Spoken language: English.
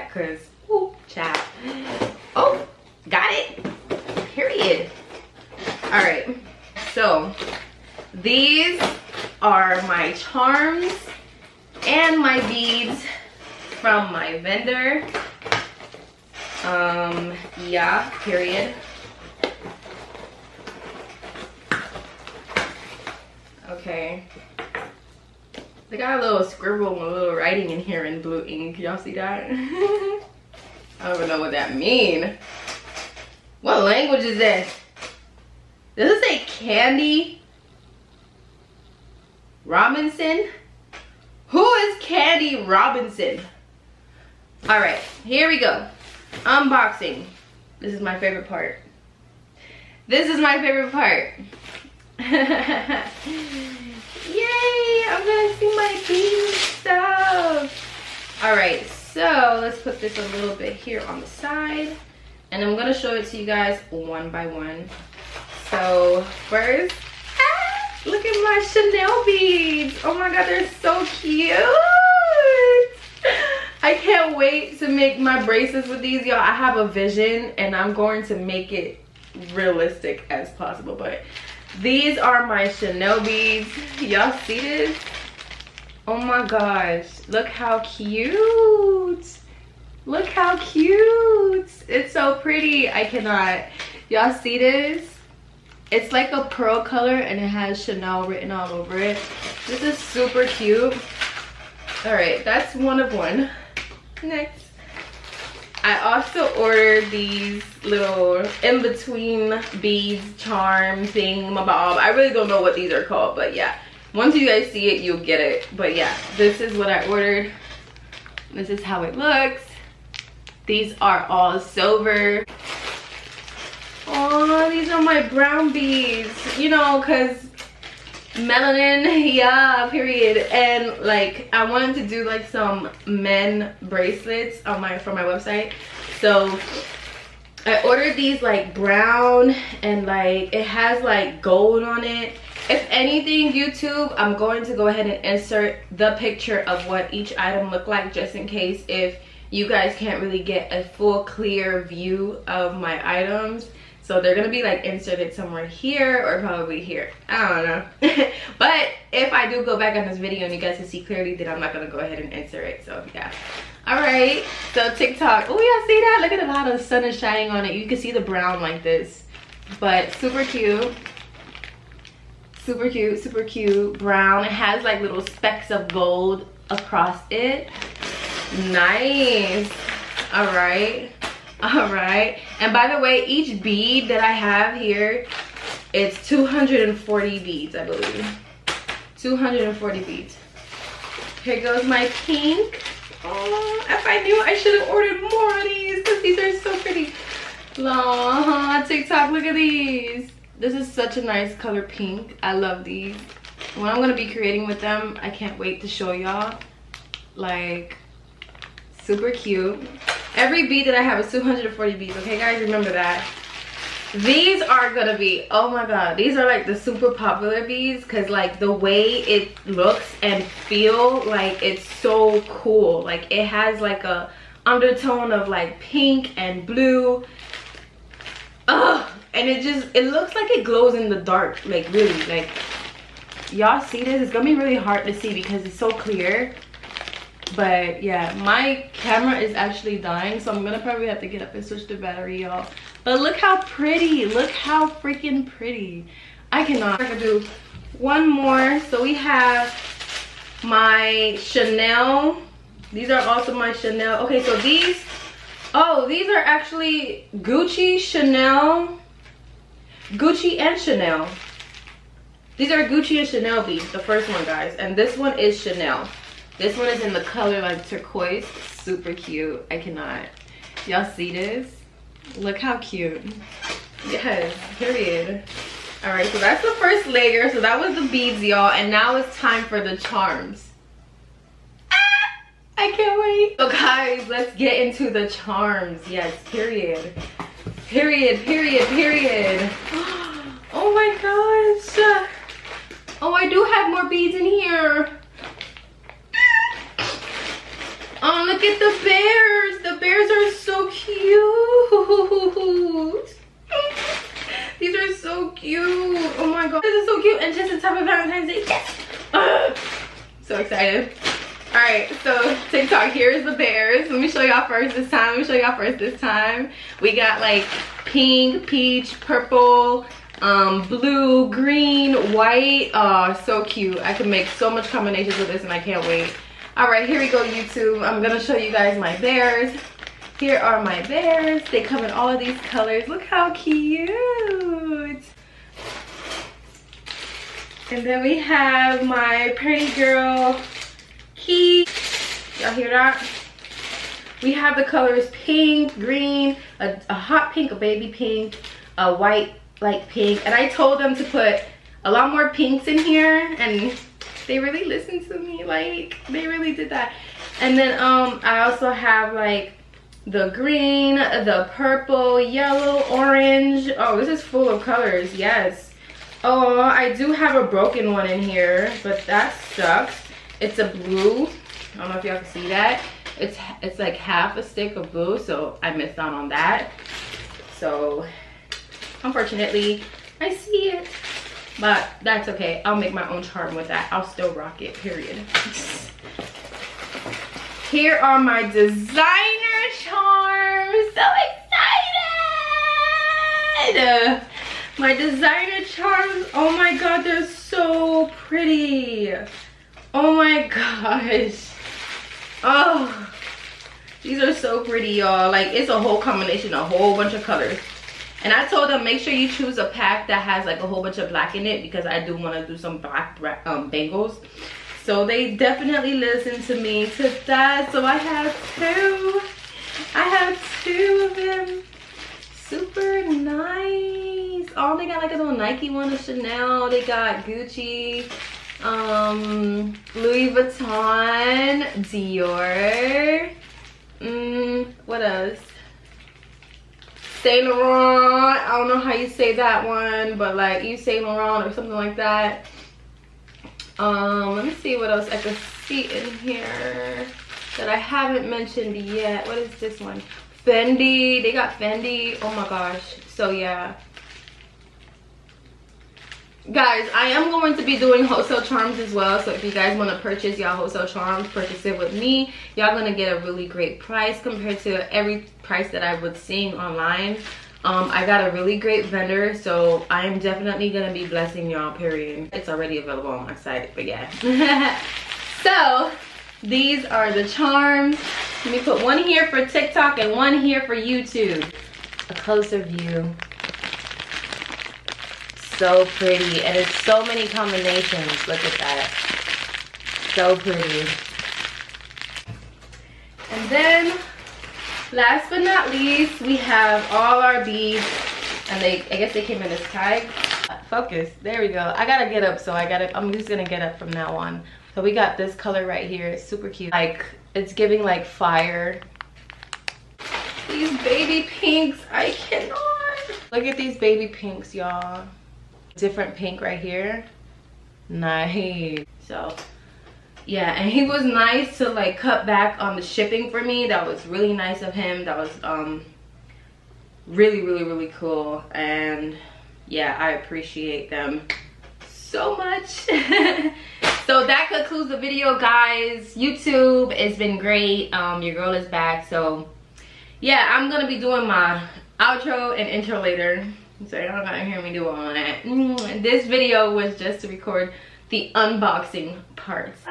that, because, ooh, child. Oh, got it. Period. All right. So, these are my charms and my beads from my vendor. Yeah, period. Okay. They got a little scribble and a little writing in here in blue ink. Y'all see that? I don't even know what that means. What language is this? Does it say Candy Robinson? Who is Candy Robinson? All right, here we go. Unboxing. This is my favorite part. This is my favorite part. Yay, I'm gonna see my bead stuff. All right, so let's put this a little bit here on the side, and I'm gonna show it to you guys one by one. So first, look at my Chanel beads. Oh my god, they're so cute. I can't wait to make my bracelets with these, y'all. I have a vision and I'm going to make it realistic as possible, but these are my Chanel beads. Y'all see this? Oh my gosh, look how cute. Look how cute. It's so pretty. I cannot. Y'all see this? It's like a pearl color and it has Chanel written all over it. This is super cute. All right, that's one of one. Next, I also ordered these little in-between beads, charm thingamabob. I really don't know what these are called, but yeah, once you guys see it, you'll get it. But yeah, this is what I ordered. This is how it looks. These are all silver. Oh, these are my brown beads, you know, because melanin, yeah, period. And like I wanted to do like some men bracelets on for my website, so I ordered these like brown, and like it has like gold on it. If anything, YouTube, I'm going to go ahead and insert the picture of what each item looked like, just in case if you guys can't really get a full clear view of my items. So they're gonna be like inserted somewhere here or probably here. I don't know. But if I do go back on this video and you guys can see clearly, then I'm not gonna go ahead and insert it. So yeah. All right. So TikTok. Oh, y'all see that? Look at how the sun is shining on it. You can see the brown like this. But super cute. Super cute. Super cute. Brown. It has like little specks of gold across it. Nice. All right. All right, and by the way, each bead that I have here, it's 240 beads, I believe. 240 beads. Here goes my pink. Oh, if I knew, I should have ordered more of these because these are so pretty. Aww, TikTok, look at these. This is such a nice color pink. I love these. What I'm gonna be creating with them, I can't wait to show y'all. Like, super cute. Every bead that I have is 240 beads, okay guys, remember that. These are gonna be, oh my god, these are like the super popular beads, because like the way it looks and feel, like it's so cool. Like it has like a undertone of like pink and blue. Ugh, and it looks like it glows in the dark, like really. Like y'all see this? It's gonna be really hard to see because it's so clear. But yeah, my camera is actually dying, so I'm gonna probably have to get up and switch the battery, y'all. But look how pretty. Look how freaking pretty. I cannot. I can do one more. So we have my Chanel. These are also my Chanel. Okay, so these, oh, these are actually Gucci, Chanel, Gucci and Chanel. These are Gucci and Chanel beads, the first one, guys. And this one is Chanel. This one is in the color like turquoise. Super cute. I cannot. Y'all see this? Look how cute. Yes, period. All right, so that's the first layer. So that was the beads, y'all. And now it's time for the charms. Ah, I can't wait. So guys, let's get into the charms. Yes, period. Period, period, period. Oh my gosh. Oh, I do have more beads in here. Oh, look at the bears. The Happy Valentine's Day. Yes. So excited. All right, so TikTok, here's the bears. Let me show y'all first this time. We got like pink, peach, purple, blue, green, white. Oh, so cute. I can make so much combinations with this and I can't wait. All right, here we go, YouTube. I'm gonna show you guys my bears. Here are my bears. They come in all of these colors. Look how cute. And then we have my pretty girl key. Y'all hear that? We have the colors pink, green, a hot pink, a baby pink, a white light pink. And I told them to put a lot more pinks in here, and they really listened to me. Like, they really did that. And then I also have like the green, the purple, yellow, orange. Oh, this is full of colors. Yes. Oh, I do have a broken one in here, but that sucks. It's a blue. I don't know if y'all can see that. It's like half a stick of blue, so I missed out on that. So unfortunately, I see it, but that's okay. I'll make my own charm with that. I'll still rock it, period. Here are my designer charms. So excited! My designer charms. Oh my god, they're so pretty. Oh my gosh. Oh, these are so pretty, y'all. Like, it's a whole combination, a whole bunch of colors. And I told them, make sure you choose a pack that has like a whole bunch of black in it, because I do want to do some black bangles. So they definitely listened to me to that. So I have two of them. Super nice. Oh, they got like a little Nike one, a Chanel. They got Gucci, Louis Vuitton, Dior. What else? Saint Laurent. I don't know how you say that one, but like Yves Saint Laurent or something like that. Let me see what else I could see in here that I haven't mentioned yet. What is this one? Fendi. They got Fendi. Oh my gosh. So yeah, guys, I am going to be doing wholesale charms as well. So if you guys want to purchase y'all wholesale charms, purchase it with me. Y'all gonna get a really great price compared to every price that I was seeing online. I got a really great vendor, so I am definitely gonna be blessing y'all, period. It's already available on my site, but yeah. So these are the charms. Let me put one here for TikTok and one here for YouTube. A closer view. So pretty, and it's so many combinations. Look at that. So pretty. And then last but not least, we have all our beads, and I guess they came in this tag. Focus. There we go. I gotta get up, so I'm just gonna get up from now on. So we got this color right here. It's super cute. Like, it's giving like fire. These baby pinks, I cannot. Look at these baby pinks, y'all. Different pink right here. Nice. So yeah, and he was nice to like cut back on the shipping for me. That was really nice of him. That was really cool. And yeah, I appreciate them so much. So that concludes the video, guys. YouTube, it's been great. Your girl is back. So yeah, I'm gonna be doing my outro and intro later, so you're not gonna hear me do all that. This video was just to record the unboxing parts.